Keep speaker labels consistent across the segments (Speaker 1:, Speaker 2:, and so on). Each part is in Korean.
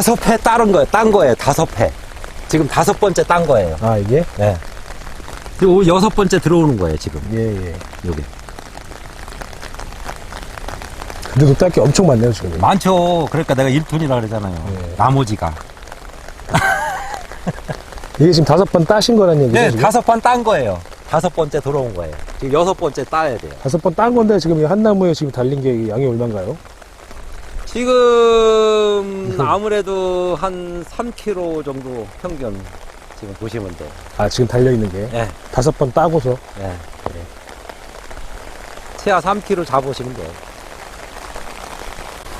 Speaker 1: 5회 딴 거예요. 5회. 지금 5번째 딴 거예요.
Speaker 2: 아, 이게?
Speaker 1: 네. 그리고 6번째 들어오는 거예요, 지금.
Speaker 2: 예, 예.
Speaker 1: 여기.
Speaker 2: 근데도 딸 게 엄청 많네요, 지금.
Speaker 1: 많죠. 그러니까 내가 1톤이라 그러잖아요.
Speaker 2: 네.
Speaker 1: 나머지가.
Speaker 2: 이게 지금 5번 따신 거란 얘기죠?
Speaker 1: 네,
Speaker 2: 지금?
Speaker 1: 5번 딴 거예요. 5번째 들어온 거예요. 지금 6번째 따야 돼요.
Speaker 2: 5번 딴 건데 지금 이 한 나무에 지금 달린 게 양이 얼마인가요?
Speaker 1: 지금 아무래도 한 3kg 정도 평균 지금 보시면 돼요.
Speaker 2: 아, 지금 달려있는 게?
Speaker 1: 네.
Speaker 2: 5번 따고서?
Speaker 1: 네. 그래. 최하 3kg 잡으시면 돼요.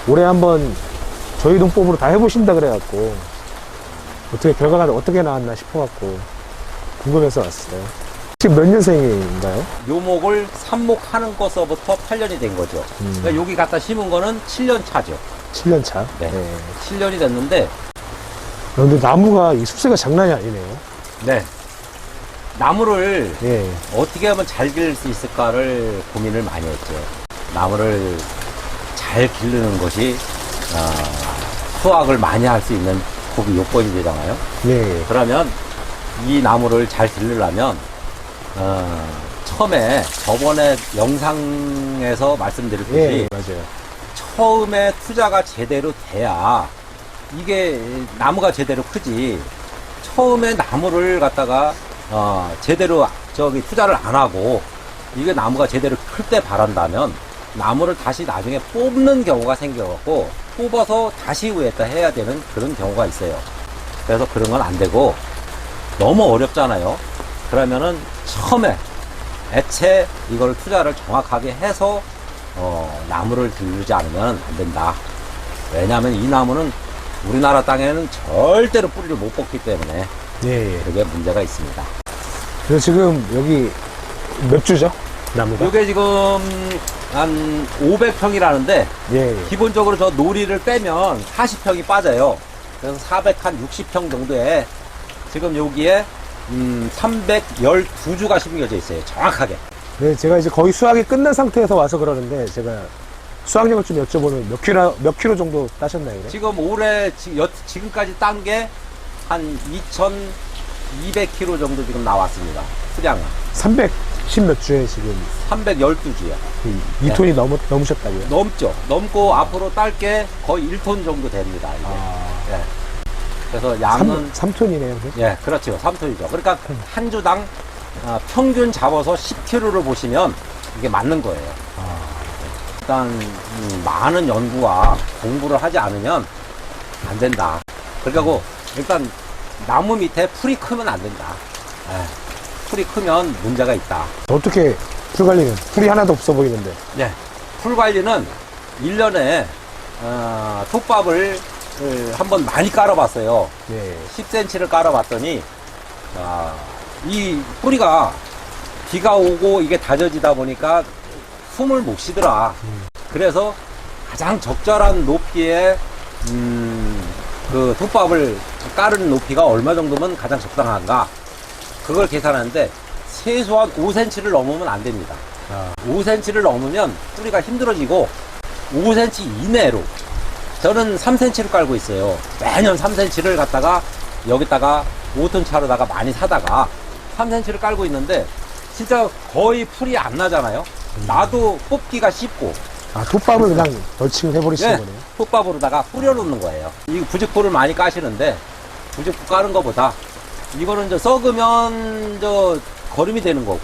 Speaker 2: 올해 한번 저희 농법으로 다 해보신다 그래갖고 어떻게 결과가 어떻게 나왔나 싶어갖고 궁금해서 왔어요. 지금 몇 년생인가요?
Speaker 1: 묘목을 삽목하는 것서부터 8년이 된 거죠. 그러니까 여기 갖다 심은 거는 7년 차죠.
Speaker 2: 7년 차.
Speaker 1: 네.
Speaker 2: 네.
Speaker 1: 7년이 됐는데,
Speaker 2: 근데 나무가 이 숲새가 장난이 아니네요.
Speaker 1: 네. 나무를
Speaker 2: 예.
Speaker 1: 어떻게 하면 잘 기를 수 있을까를 고민을 많이 했죠. 나무를 잘 기르는 것이, 수확을 많이 할 수 있는 그 요건이 되잖아요.
Speaker 2: 예.
Speaker 1: 그러면 이 나무를 잘 기르려면, 처음에 저번에 영상에서 말씀드렸듯이
Speaker 2: 예, 맞아요.
Speaker 1: 처음에 투자가 제대로 돼야 이게 나무가 제대로 크지. 처음에 나무를 갖다가 제대로 투자를 안 하고 이게 나무가 제대로 클 때 바란다면 나무를 다시 나중에 뽑는 경우가 생겨갖고 뽑아서 다시 후에다 해야 되는 그런 경우가 있어요. 그래서 그런 건 안 되고 너무 어렵잖아요. 그러면은 처음에 애초에 이걸 투자를 정확하게 해서 나무를 기르지 않으면 안 된다. 왜냐하면 이 나무는 우리나라 땅에는 절대로 뿌리를 못 뽑기 때문에
Speaker 2: 예, 예.
Speaker 1: 그게 문제가 있습니다.
Speaker 2: 그래서 지금 여기 몇 주죠? 나무가?
Speaker 1: 이게 지금 한 500평이라는데
Speaker 2: 예, 예.
Speaker 1: 기본적으로 저 노리를 빼면 40평이 빠져요. 그래서 460평 정도에 지금 여기에 312주가 심겨져 있어요. 정확하게.
Speaker 2: 네, 제가 이제 거의 수확이 끝난 상태에서 와서 그러는데 제가 수확량을 좀 여쭤보면 몇 킬로 정도 따셨나요? 그래?
Speaker 1: 지금 올해 지금까지 딴 게 한 2,200kg 정도 지금 나왔습니다. 수량은.
Speaker 2: 310 몇 주에 지금
Speaker 1: 312주요.
Speaker 2: 2톤이 넘으셨다고요?
Speaker 1: 넘죠. 넘고 앞으로 딸 게 거의 1톤 정도 됩니다. 이게. 예. 그래서 양은
Speaker 2: 3톤이네요.
Speaker 1: 예, 그렇죠. 3톤이죠. 그러니까 한 주당 평균 잡아서 10kg를 보시면 이게 맞는 거예요. 일단 많은 연구와 공부를 하지 않으면 안 된다. 그러니까 일단 나무 밑에 풀이 크면 안 된다. 예, 풀이 크면 문제가 있다.
Speaker 2: 어떻게 풀 관리는? 풀이 하나도 없어 보이는데.
Speaker 1: 예, 풀 관리는 1년에 톱밥을 한번 많이 깔아봤어요.
Speaker 2: 예.
Speaker 1: 10cm를 깔아봤더니 이 뿌리가 비가 오고 이게 다져지다 보니까 숨을 못 쉬더라. 그래서 가장 적절한 높이의 그 톱밥을 깔은 높이가 얼마 정도면 가장 적당한가, 그걸 계산하는데 최소한 5cm를 넘으면 안 됩니다. 5cm를 넘으면 뿌리가 힘들어지고 5cm 이내로, 저는 3cm를 깔고 있어요. 매년 3cm를 갖다가 여기다가 5톤 차로다가 많이 사다가 3cm를 깔고 있는데 진짜 거의 풀이 안 나잖아요. 나도 뽑기가 쉽고.
Speaker 2: 톱밥을 그냥 널칭을 해버리시는
Speaker 1: 네,
Speaker 2: 거네요.
Speaker 1: 톱밥으로다가 뿌려놓는 거예요. 이 부직포를 많이 까시는데 부직포 까는 것보다 이거는 썩으면 거름이 되는 거고,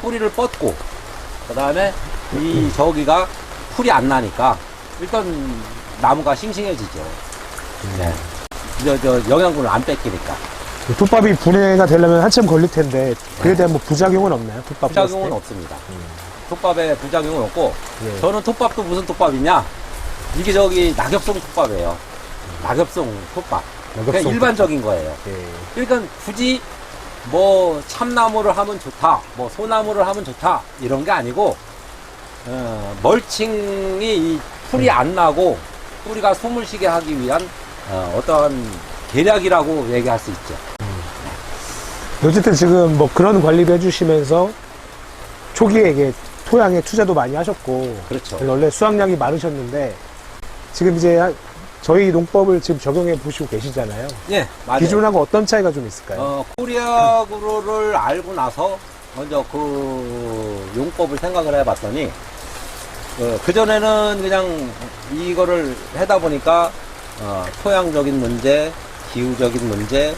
Speaker 1: 뿌리를 뻗고, 그 다음에 저기가 풀이 안 나니까 일단 나무가 싱싱해지죠. 네. 영양분을 안 뺏기니까.
Speaker 2: 톱밥이 분해가 되려면 한참 걸릴 텐데 그에 대한 뭐 부작용은 없나요? 톱밥
Speaker 1: 부작용은 없습니다. 톱밥에 부작용은 없고,
Speaker 2: 예.
Speaker 1: 저는 톱밥도 무슨 톱밥이냐? 이게 낙엽송 톱밥이에요. 낙엽송 톱밥. 그냥 일반적인 거예요.
Speaker 2: 예.
Speaker 1: 그러니까 굳이 참나무를 하면 좋다, 소나무를 하면 좋다, 이런 게 아니고, 멀칭이 이 풀이 안 나고 뿌리가 숨을 쉬게 하기 위한 어떠한 계략이라고 얘기할 수 있죠.
Speaker 2: 어쨌든 지금 뭐 그런 관리도 해주시면서 초기에 이게 토양에 투자도 많이 하셨고,
Speaker 1: 그렇죠.
Speaker 2: 원래 수확량이 많으셨는데 지금 이제 저희 농법을 지금 적용해 보시고 계시잖아요.
Speaker 1: 예, 맞아요.
Speaker 2: 기존하고 어떤 차이가 좀 있을까요?
Speaker 1: 코리아그로를 알고 나서 먼저 그 용법을 생각을 해봤더니, 그전에는 그냥 이거를 하다 보니까, 토양적인 문제, 기후적인 문제,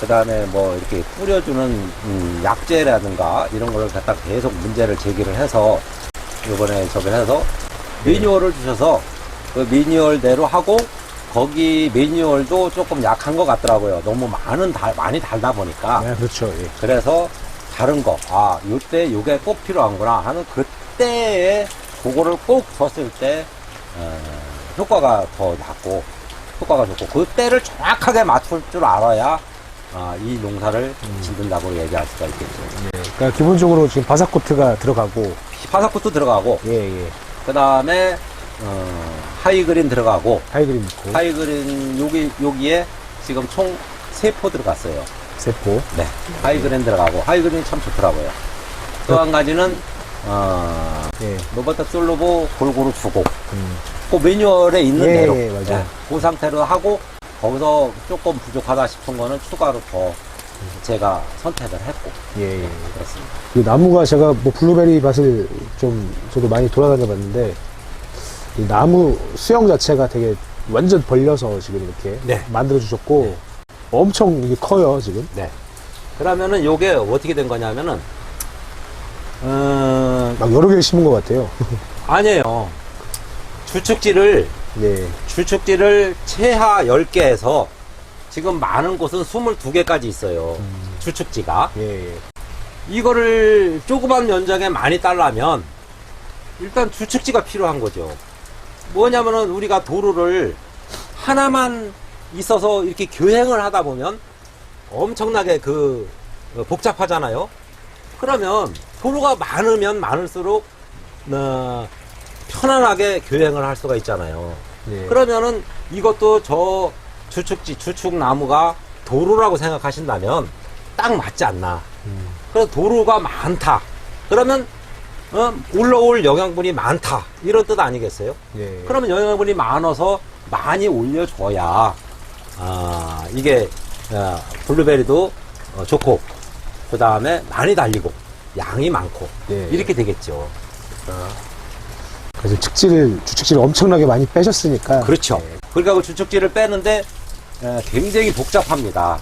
Speaker 1: 그 다음에 뭐 이렇게 뿌려주는 약재라든가 이런 걸 갖다 계속 문제를 제기를 해서, 이번에 저걸 해서 매뉴얼을 주셔서 그 매뉴얼대로 하고, 거기 매뉴얼도 조금 약한 것 같더라고요. 너무 많이 달다 보니까.
Speaker 2: 네, 그렇죠. 예.
Speaker 1: 그래서 다른 거, 요때 요게 꼭 필요한구나 하는 그때에 그거를 꼭 썼을 때, 효과가 더 낫고, 효과가 좋고, 그때를 정확하게 맞출 줄 알아야, 이 농사를 짓는다고 얘기할 수가 있겠죠.
Speaker 2: 그러니까 기본적으로 지금 바사코트가 들어가고,
Speaker 1: 파사코트 들어가고,
Speaker 2: 예.
Speaker 1: 그 다음에, 하이그린 들어가고,
Speaker 2: 하이그린 있고,
Speaker 1: 하이그린 여기에 지금 총 3포 들어갔어요.
Speaker 2: 세포.
Speaker 1: 네. 하이그린 들어가고, 하이그린이 참 좋더라고요. 또 한 가지는,
Speaker 2: 예.
Speaker 1: 로버트 솔로보 골고루 주고, 그 매뉴얼에 있는
Speaker 2: 예,
Speaker 1: 대로.
Speaker 2: 예, 맞아요.
Speaker 1: 그 상태로 하고, 거기서 조금 부족하다 싶은 거는 추가로 더 제가 선택을 했고.
Speaker 2: 예.
Speaker 1: 그렇습니다.
Speaker 2: 그 나무가 제가 뭐 블루베리 밭을 좀 저도 많이 돌아다녀 봤는데, 이 나무 수영 자체가 되게 완전 벌려서 지금 이렇게
Speaker 1: 네.
Speaker 2: 만들어 주셨고, 엄청 이게 커요, 지금.
Speaker 1: 네. 그러면은 요게 어떻게 된 거냐면은,
Speaker 2: 막 여러 개를 심은 것 같아요.
Speaker 1: 아니에요. 주축지를
Speaker 2: 예.
Speaker 1: 최하 10개에서 지금 많은 곳은 22개까지 있어요. 주축지가.
Speaker 2: 예.
Speaker 1: 이거를 조그만 면적에 많이 따려면 일단 주축지가 필요한 거죠. 뭐냐면은 우리가 도로를 하나만 있어서 이렇게 교행을 하다 보면 엄청나게 복잡하잖아요. 그러면 도로가 많으면 많을수록 편안하게 교행을 할 수가 있잖아요.
Speaker 2: 예.
Speaker 1: 그러면은 이것도 저 주축 나무가 도로라고 생각하신다면 딱 맞지 않나. 그래서 도로가 많다. 그러면 올라올 영양분이 많다. 이런 뜻 아니겠어요?
Speaker 2: 예.
Speaker 1: 그러면 영양분이 많아서 많이 올려줘야 이게 블루베리도 좋고 그 다음에 많이 달리고 양이 많고
Speaker 2: 예.
Speaker 1: 이렇게 되겠죠.
Speaker 2: 그래서 주축지를 엄청나게 많이 빼셨으니까.
Speaker 1: 그렇죠. 그러니까 그 주축지를 빼는데 굉장히 복잡합니다.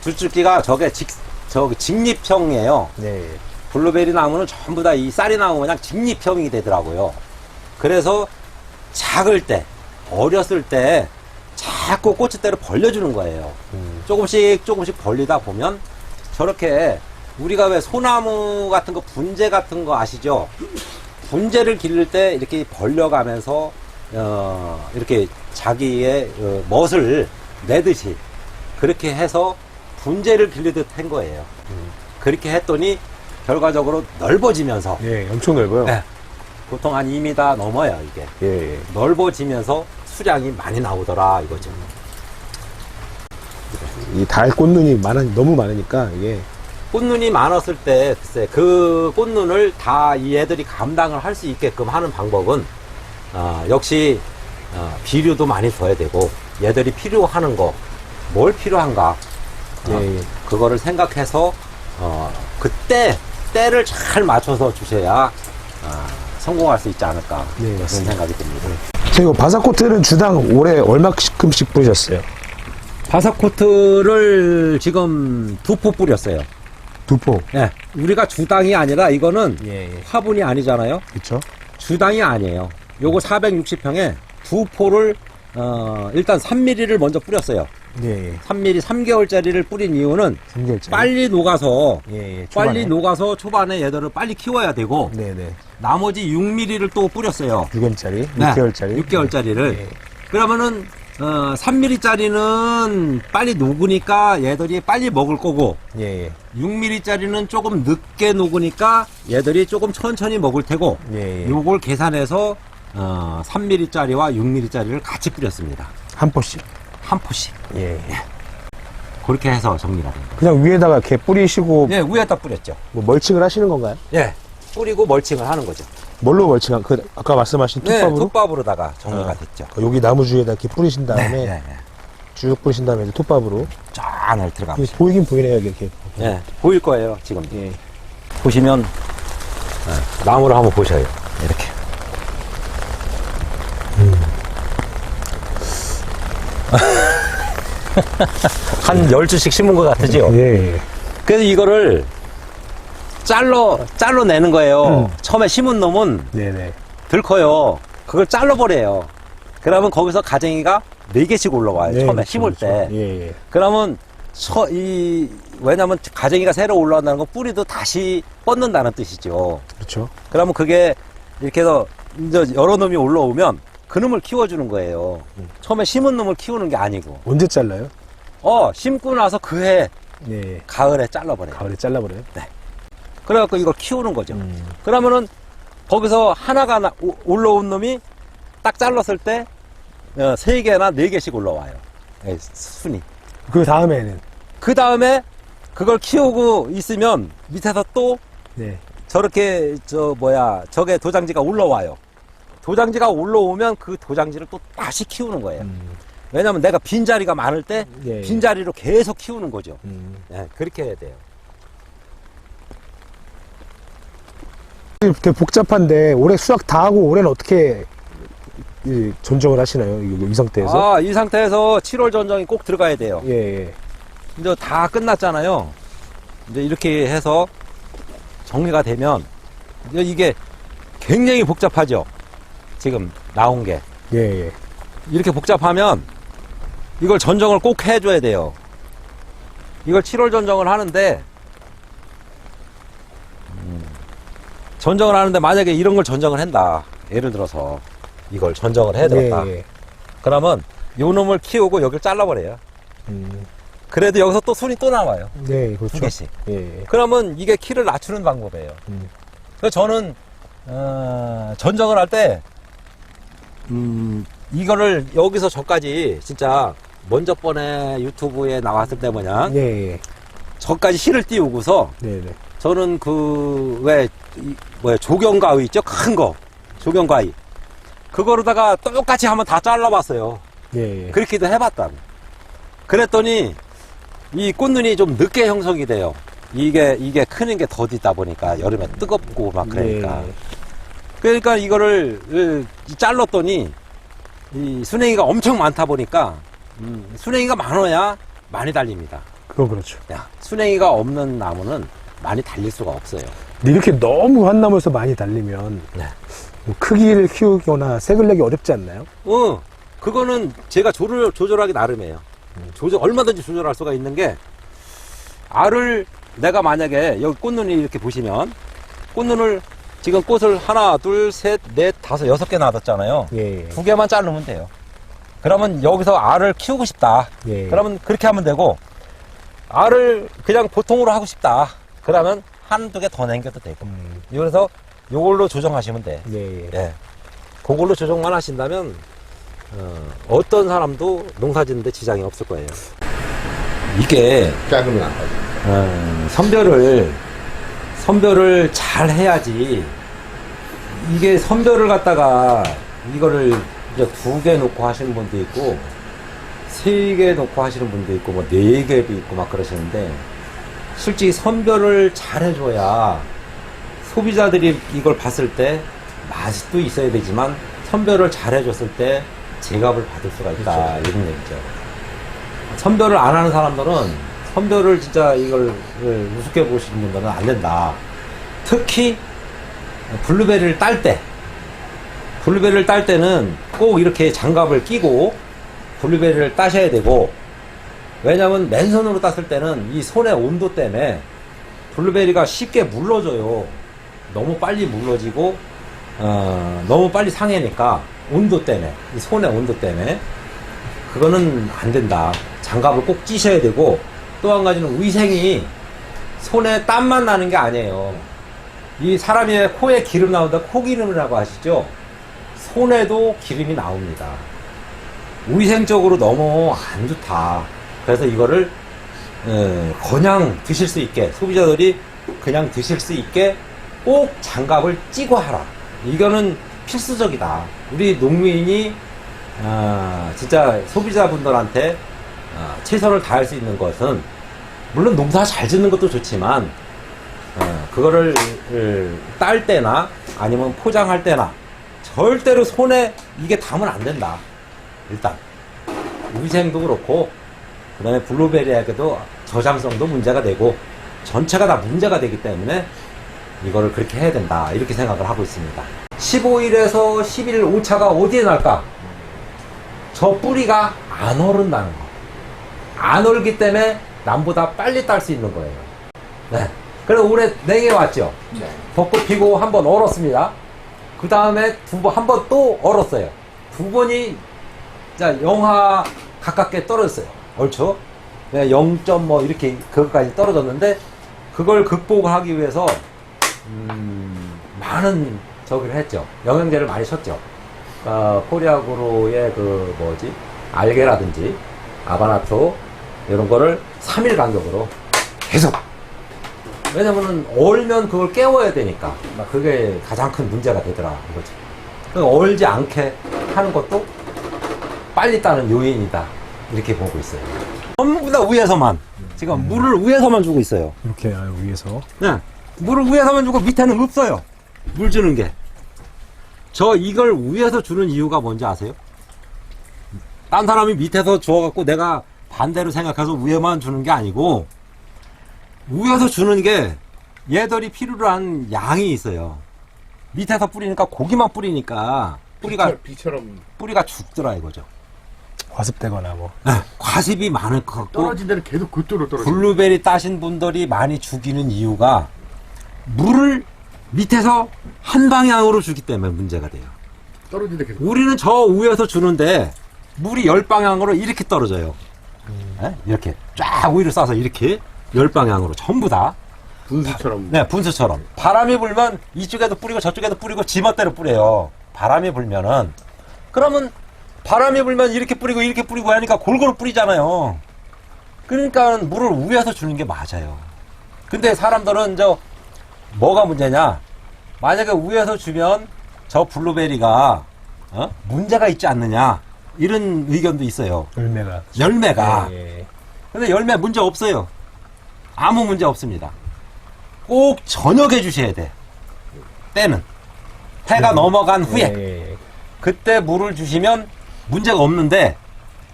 Speaker 1: 주축지가 저기 직립형이에요.
Speaker 2: 네.
Speaker 1: 블루베리 나무는 전부 다 이 쌀이 나무 그냥 직립형이 되더라고요. 그래서 작을 때, 어렸을 때 자꾸 꽂싯대를 벌려주는 거예요. 조금씩 벌리다 보면 저렇게 우리가 왜 소나무 같은 거 분재 같은 거 아시죠? 분재를 기를 때 이렇게 벌려가면서 이렇게 자기의 멋을 내듯이 그렇게 해서 분재를 길르듯 한 거예요. 그렇게 했더니 결과적으로 넓어지면서
Speaker 2: 예, 엄청 넓어요.
Speaker 1: 네, 보통 한 2m 넘어요 이게.
Speaker 2: 예.
Speaker 1: 넓어지면서 수량이 많이 나오더라 이거죠.
Speaker 2: 이 달 꽃눈이 너무 많으니까, 이게.
Speaker 1: 꽃눈이 많았을 때 글쎄 그 꽃눈을 다 이 애들이 감당을 할 수 있게끔 하는 방법은 역시 비료도 많이 줘야 되고 얘들이 필요하는 거 뭘 필요한가
Speaker 2: 예.
Speaker 1: 그거를 생각해서 그때 때를 잘 맞춰서 주셔야 성공할 수 있지 않을까
Speaker 2: 네,
Speaker 1: 그런
Speaker 2: 맞습니다.
Speaker 1: 생각이 듭니다.
Speaker 2: 제가 바사코트는 주당 올해 얼마큼씩 뿌리셨어요?
Speaker 1: 바사코트를 지금 2포 뿌렸어요.
Speaker 2: 2포.
Speaker 1: 예, 우리가 주당이 아니라 이거는
Speaker 2: 예.
Speaker 1: 화분이 아니잖아요.
Speaker 2: 그쵸?
Speaker 1: 주당이 아니에요. 요거 460평에 2포를 일단 3mm를 먼저 뿌렸어요.
Speaker 2: 예.
Speaker 1: 3mm 3개월짜리를 뿌린 이유는
Speaker 2: 3개월짜리.
Speaker 1: 빨리 녹아서
Speaker 2: 예.
Speaker 1: 빨리 녹아서 초반에 얘들을 빨리 키워야 되고
Speaker 2: 네네.
Speaker 1: 나머지 6mm를 또 뿌렸어요.
Speaker 2: 6개월짜리. 6개월짜리.
Speaker 1: 6개월짜리를.
Speaker 2: 예.
Speaker 1: 그러면은 3mm짜리는 빨리 녹으니까 얘들이 빨리 먹을 거고
Speaker 2: 예.
Speaker 1: 6mm짜리는 조금 늦게 녹으니까 얘들이 조금 천천히 먹을 테고
Speaker 2: 예.
Speaker 1: 요걸 계산해서 3mm짜리와 6mm짜리를 같이 뿌렸습니다.
Speaker 2: 한 포씩.
Speaker 1: 한 포씩.
Speaker 2: 예.
Speaker 1: 그렇게 해서 정리가 됩니다.
Speaker 2: 그냥 위에다가 이렇게 뿌리시고
Speaker 1: 예, 위에다 뿌렸죠.
Speaker 2: 뭐 멀칭을 하시는 건가요?
Speaker 1: 예, 뿌리고 멀칭을 하는 거죠.
Speaker 2: 뭘로 멀칭한, 아까 말씀하신
Speaker 1: 네,
Speaker 2: 톱밥으로?
Speaker 1: 톱밥으로다가 정리가
Speaker 2: 아.
Speaker 1: 됐죠.
Speaker 2: 여기 나무 주위에다 이렇게 뿌리신 다음에,
Speaker 1: 네.
Speaker 2: 쭉 뿌리신 다음에 이제 톱밥으로.
Speaker 1: 쫙 날 들어가.
Speaker 2: 이게 보이긴 보이네요, 여기 이렇게.
Speaker 1: 네, 보일 거예요, 지금.
Speaker 2: 예.
Speaker 1: 보시면, 나무를 한번 보셔요. 이렇게. 한 12주씩 심은 것 같으죠?
Speaker 2: 예, 예.
Speaker 1: 그래서 이거를 잘로 내는 거예요. 처음에 심은 놈은
Speaker 2: 네네.
Speaker 1: 덜 커요. 그걸 잘라버려요. 그러면 거기서 가쟁이가 4개씩 올라와요.
Speaker 2: 네,
Speaker 1: 처음에
Speaker 2: 그렇죠,
Speaker 1: 심을
Speaker 2: 그렇죠.
Speaker 1: 때.
Speaker 2: 예, 예.
Speaker 1: 그러면 왜냐면 가쟁이가 새로 올라온다는 건 뿌리도 다시 뻗는다는 뜻이죠.
Speaker 2: 그렇죠.
Speaker 1: 그러면 그게 이렇게 해서 이제 여러 놈이 올라오면 그 놈을 키워주는 거예요. 처음에 심은 놈을 키우는 게 아니고.
Speaker 2: 언제 잘라요?
Speaker 1: 심고 나서 그해
Speaker 2: 예, 예.
Speaker 1: 가을에 잘라버려요.
Speaker 2: 가을에 잘라버려요?
Speaker 1: 그래갖고 이걸 키우는 거죠. 그러면은 거기서 하나가 올라온 놈이 딱 잘랐을 때 3개나 4개씩 올라와요. 예, 순이.
Speaker 2: 그 다음에는?
Speaker 1: 그 다음에 그걸 키우고 있으면 밑에서 또
Speaker 2: 네.
Speaker 1: 저렇게 저게 도장지가 올라와요. 도장지가 올라오면 그 도장지를 또 다시 키우는 거예요. 왜냐면 내가 빈자리가 많을 때
Speaker 2: 예, 예.
Speaker 1: 빈자리로 계속 키우는 거죠. 예, 그렇게 해야 돼요.
Speaker 2: 되게 복잡한데 올해 수확 다 하고 올해는 어떻게 전정을 하시나요? 이 상태에서?
Speaker 1: 이 상태에서 7월 전정이 꼭 들어가야 돼요.
Speaker 2: 예, 예.
Speaker 1: 이제 다 끝났잖아요. 이제 이렇게 해서 정리가 되면 이제 이게 굉장히 복잡하죠. 지금 나온 게
Speaker 2: 예, 예.
Speaker 1: 이렇게 복잡하면 이걸 전정을 꼭 해줘야 돼요. 이걸 7월 전정을 하는데 전정을 하는데 만약에 이런 걸 전정을 한다. 예를 들어서 이걸 전정을 해야겠다.
Speaker 2: 예, 예.
Speaker 1: 그러면 요 놈을 키우고 여기를 잘라버려요. 그래도 여기서 또 순이 또 나와요.
Speaker 2: 네, 그렇죠.
Speaker 1: 2개씩.
Speaker 2: 예, 예.
Speaker 1: 그러면 이게 키를 낮추는 방법이에요. 그래서 저는 전정을 할 때 이거를 여기서 저까지 진짜 먼저 번에 유튜브에 나왔을 때 뭐냐
Speaker 2: 예, 예.
Speaker 1: 저까지 실을 띄우고서
Speaker 2: 네, 네.
Speaker 1: 저는 조경가위 있죠? 큰 거. 조경가위. 그거로다가 똑같이 한번 다 잘라봤어요.
Speaker 2: 예, 예.
Speaker 1: 그렇게도 해봤다고. 그랬더니 이 꽃눈이 좀 늦게 형성이 돼요. 이게 크는 게 더디다 보니까 여름에 뜨겁고 막 그러니까.
Speaker 2: 예.
Speaker 1: 그러니까 이거를 잘랐더니 이 순행이가 엄청 많다 보니까 순행이가 많아야 많이 달립니다.
Speaker 2: 그건 그렇죠.
Speaker 1: 순행이가 없는 나무는 많이 달릴 수가 없어요.
Speaker 2: 근데 이렇게 너무 한 나무에서 많이 달리면
Speaker 1: 네.
Speaker 2: 뭐 크기를 키우거나 색을 내기 어렵지 않나요?
Speaker 1: 그거는 제가 조절하기 나름이에요. 얼마든지 조절할 수가 있는 게 알을 내가 만약에 여기 꽃눈이 이렇게 보시면 꽃눈을 지금 꽃을 하나, 둘, 셋, 넷, 다섯, 6개 놔뒀잖아요.
Speaker 2: 예, 예.
Speaker 1: 2개만 자르면 돼요. 그러면 여기서 알을 키우고 싶다.
Speaker 2: 예.
Speaker 1: 그러면 그렇게 하면 되고 알을 그냥 보통으로 하고 싶다. 그러면 한두 개 더 남겨도 되고. 그래서 요걸로 조정하시면 돼.
Speaker 2: 예, 예.
Speaker 1: 예. 그걸로 조정만 하신다면 어떤 사람도 농사 짓는데 지장이 없을 거예요. 이게
Speaker 3: 작으면 안 가죠.
Speaker 1: 선별을 잘 해야지. 이게 선별을 갖다가 이거를 이제 2개 놓고 하시는 분도 있고 3개 놓고 하시는 분도 있고 뭐 4개도 있고 막 그러시는데 솔직히 선별을 잘 해줘야 소비자들이 이걸 봤을 때 맛도 있어야 되지만 선별을 잘 해줬을 때 제값을 받을 수가 있다.
Speaker 2: 그렇죠.
Speaker 1: 이런 얘기죠. 선별을 안 하는 사람들은 선별을 진짜 이걸 우습게 보시는 분들은 안 된다. 특히 블루베리를 딸 때는 꼭 이렇게 장갑을 끼고 블루베리를 따셔야 되고, 왜냐면 맨손으로 땄을 때는 이 손의 온도 때문에 블루베리가 쉽게 물러져요. 너무 빨리 물러지고 너무 빨리 상해니까 온도 때문에, 이 손의 온도 때문에 그거는 안 된다. 장갑을 꼭 끼셔야 되고, 또 한 가지는 위생이 손에 땀만 나는 게 아니에요. 이 사람이 코에 기름 나온다, 코기름이라고 하시죠? 손에도 기름이 나옵니다. 위생적으로 너무 안 좋다. 그래서 이거를 그냥 드실 수 있게, 소비자들이 그냥 드실 수 있게 꼭 장갑을 끼고 하라. 이거는 필수적이다. 우리 농민이 진짜 소비자분들한테 최선을 다할 수 있는 것은 물론 농사 잘 짓는 것도 좋지만 그거를 딸 때나 아니면 포장할 때나 절대로 손에 이게 닿으면 안 된다. 일단 위생도 그렇고 그 다음에 블루베리에게도 저장성도 문제가 되고 전체가 다 문제가 되기 때문에 이거를 그렇게 해야 된다 이렇게 생각을 하고 있습니다. 15일에서 10일 오차가 어디에 날까? 저 뿌리가 안 오른다는 거. 안 오르기 때문에 남보다 빨리 딸 수 있는 거예요. 네. 그래서 올해 냉해 왔죠.
Speaker 3: 네.
Speaker 1: 벚꽃 피고 한 번 얼었습니다. 그 다음에 한 번 또 얼었어요. 두 번이 영하 가깝게 떨어졌어요. 얼추 0. 뭐 이렇게 그것까지 떨어졌는데 그걸 극복하기 위해서 많은 저기를 했죠. 영양제를 많이 쳤죠. 코리아그로의 알게라든지 아바나토 이런 거를 3일 간격으로 계속. 왜냐면은 얼면 그걸 깨워야 되니까 그게 가장 큰 문제가 되더라 이거지. 얼지 않게 하는 것도 빨리 따는 요인이다 이렇게 보고 있어요. 전부 다 위에서만 지금 물을 위에서만 주고 있어요.
Speaker 2: 이렇게 위에서.
Speaker 1: 네, 물을 위에서만 주고 밑에는 없어요. 물 주는 게. 저 이걸 위에서 주는 이유가 뭔지 아세요? 딴 사람이 밑에서 주워갖고 내가 반대로 생각해서 위에만 주는 게 아니고 위에서 주는 게 얘들이 필요로 한 양이 있어요. 밑에서 뿌리니까 고기만 뿌리니까 뿌리가 죽더라 이거죠.
Speaker 2: 과습되거나 뭐.
Speaker 1: 네, 과습이 많을 것 같고
Speaker 4: 떨어진 데는 계속 그쪽으로 떨어져.
Speaker 1: 블루베리 따신 분들이 많이 죽이는 이유가 물을 밑에서 한 방향으로 주기 때문에 문제가 돼요.
Speaker 4: 떨어진 데 계속.
Speaker 1: 우리는 저 위에서 주는데 물이 10방향으로 이렇게 떨어져요. 네? 이렇게 쫙 위로 쏴서 이렇게 10방향으로 전부 다.
Speaker 4: 분수처럼.
Speaker 1: 네, 분수처럼. 바람이 불면 이쪽에도 뿌리고 저쪽에도 뿌리고 지멋대로 뿌려요. 바람이 불면은. 그러면 바람이 불면 이렇게 뿌리고 하니까 골고루 뿌리잖아요. 그러니까 물을 위에서 주는 게 맞아요. 근데 사람들은 뭐가 문제냐? 만약에 위에서 주면 저 블루베리가 문제가 있지 않느냐? 이런 의견도 있어요. 열매가.
Speaker 2: 예.
Speaker 1: 근데 열매 문제 없어요. 아무 문제 없습니다. 꼭 저녁에 주셔야 돼. 때는. 해가 넘어간 후에.
Speaker 2: 예.
Speaker 1: 그때 물을 주시면 문제가 없는데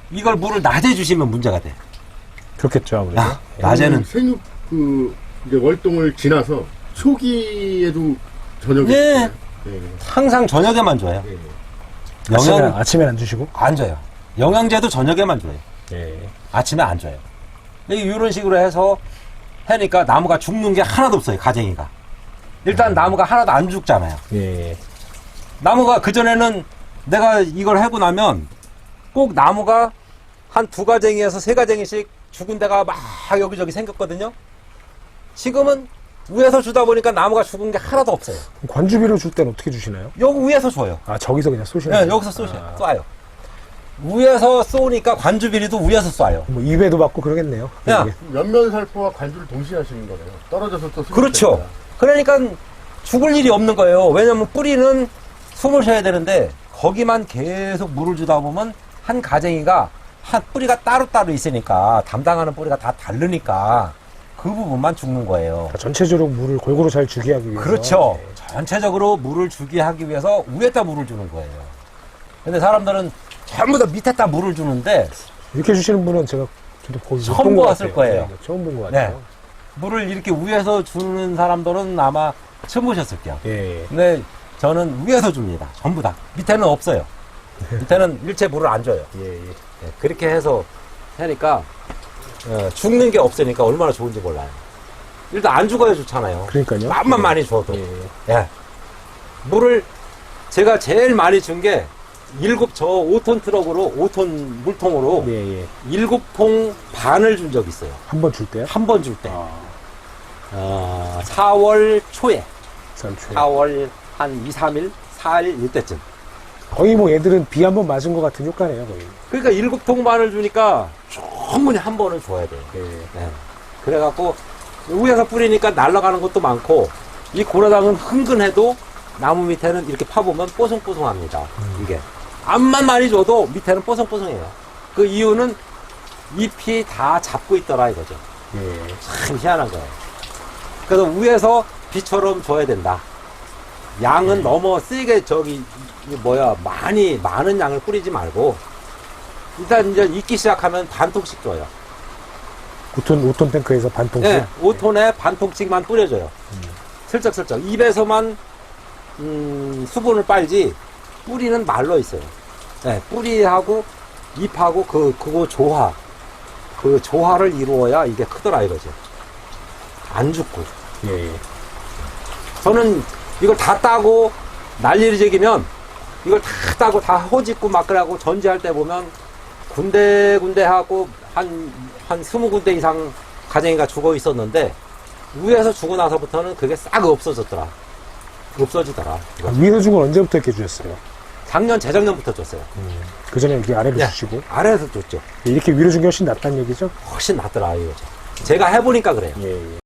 Speaker 1: 이걸 물을 낮에 주시면 문제가 돼.
Speaker 2: 그렇겠죠, 아무래도.
Speaker 1: 낮에는.
Speaker 4: 생육 이제 월동을 지나서 초기에도 저녁에.
Speaker 1: 네.
Speaker 4: 네.
Speaker 1: 항상 저녁에만 줘요.
Speaker 2: 네. 아침에 안 주시고?
Speaker 1: 안 줘요. 영양제도 저녁에만 줘요.
Speaker 2: 예.
Speaker 1: 아침에 안 줘요. 이런 식으로 해서 하니까 나무가 죽는 게 하나도 없어요. 가쟁이가. 일단 나무가 하나도 안 죽잖아요.
Speaker 2: 예.
Speaker 1: 나무가 그전에는 내가 이걸 하고 나면 꼭 나무가 한 2가쟁이에서 3가쟁이씩 죽은 데가 막 여기저기 생겼거든요. 지금은 위에서 주다 보니까 나무가 죽은 게 하나도 없어요.
Speaker 2: 관주비로 줄 때는 어떻게 주시나요?
Speaker 1: 여기 위에서 줘요.
Speaker 2: 아, 저기서 그냥 쏘시나요?
Speaker 1: 네, 여기서 쏴요. 위에서 쏘니까 관주비리도 위에서 쏴요.
Speaker 2: 뭐 2배도 받고 그러겠네요.
Speaker 1: 야,
Speaker 4: 연면살포와 관주를 동시에 하시는 거네요. 떨어져서 또.
Speaker 1: 그렇죠. 그러니까 죽을 일이 없는 거예요. 왜냐면 뿌리는 숨을 쉬어야 되는데 거기만 계속 물을 주다 보면 한 가쟁이가 한 뿌리가 따로따로 있으니까 담당하는 뿌리가 다 다르니까 그 부분만 죽는 거예요.
Speaker 2: 그러니까 전체적으로 물을 골고루 잘 주게 하기 위해서.
Speaker 1: 그렇죠. 전체적으로 물을 주게 하기 위해서 위에다 물을 주는 거예요. 근데 사람들은 전부 다 밑에다 물을 주는데
Speaker 2: 이렇게 주시는 분은 저도 거의 못
Speaker 1: 처음
Speaker 2: 본것
Speaker 1: 봤을
Speaker 2: 같아요.
Speaker 1: 거예요.
Speaker 2: 네, 처음 본 것
Speaker 1: 네.
Speaker 2: 같아요.
Speaker 1: 물을 이렇게 위에서 주는 사람들은 아마 처음 보셨을게요.
Speaker 2: 예.
Speaker 1: 근데 저는 위에서 줍니다. 전부 다. 밑에는 없어요. 밑에는 일체 물을 안 줘요.
Speaker 2: 예.
Speaker 1: 네, 그렇게 해서 하니까 죽는 게 없으니까 얼마나 좋은지 몰라요. 일단 안 죽어야 좋잖아요.
Speaker 2: 그러니까요.
Speaker 1: 맘만 많이 줘도.
Speaker 2: 예.
Speaker 1: 예. 물을 제가 제일 많이 준 게 5톤 트럭으로 5톤 물통으로
Speaker 2: 예, 예.
Speaker 1: 7통 반을 준 적 있어요.
Speaker 2: 한 번 줄 때요?
Speaker 1: 한 번 줄 때.
Speaker 2: 아.
Speaker 1: 4월 초에.
Speaker 2: 산초에.
Speaker 1: 4월 한 2, 3일, 4일 이때쯤.
Speaker 2: 거의 뭐 얘들은 비 한 번 맞은 것 같은 효과네요, 거의.
Speaker 1: 그러니까 7통 반을 주니까 충분히 한 번은 줘야 돼요.
Speaker 2: 예.
Speaker 1: 네. 그래갖고 위에서 뿌리니까 날아가는 것도 많고 이 고라당은 흥근해도 나무 밑에는 이렇게 파보면 뽀송뽀송합니다. 이게. 암만 많이 줘도 밑에는 뽀송뽀송해요. 그 이유는 잎이 다 잡고 있더라 이거죠.
Speaker 2: 예.
Speaker 1: 참 희한한 거예요. 그래서 위에서 비처럼 줘야 된다. 양은 너무 세게 많은 양을 뿌리지 말고 일단 이제 익기 시작하면 반 통씩 줘요.
Speaker 2: 5톤 탱크에서 반 통씩.
Speaker 1: 네, 5톤에 반 통씩만 뿌려줘요. 슬쩍슬쩍 입에서만 수분을 빨지 뿌리는 말로 있어요. 네, 뿌리하고 잎하고 그거 조화, 그 조화를 이루어야 이게 크더라 이거죠. 안 죽고.
Speaker 2: 예.
Speaker 1: 저는 이걸 다 따고 난리를 저기면 이걸 다 따고 다 호짓고 막 그러고 전지할 때 보면 군데군데 하고 한 20군데 이상 가정이가 죽어 있었는데 위에서 주고 나서부터는 그게 싹 없어지더라.
Speaker 2: 위에서 준 건 언제부터 이렇게 주셨어요?
Speaker 1: 작년, 재작년부터 줬어요.
Speaker 2: 그 전에 이렇게 아래로
Speaker 1: 네.
Speaker 2: 주시고.
Speaker 1: 아래에서 줬죠.
Speaker 2: 이렇게 위로 준 게 훨씬 낫다는 얘기죠?
Speaker 1: 훨씬 낫더라, 이거죠. 제가 해보니까 그래요.
Speaker 2: 예.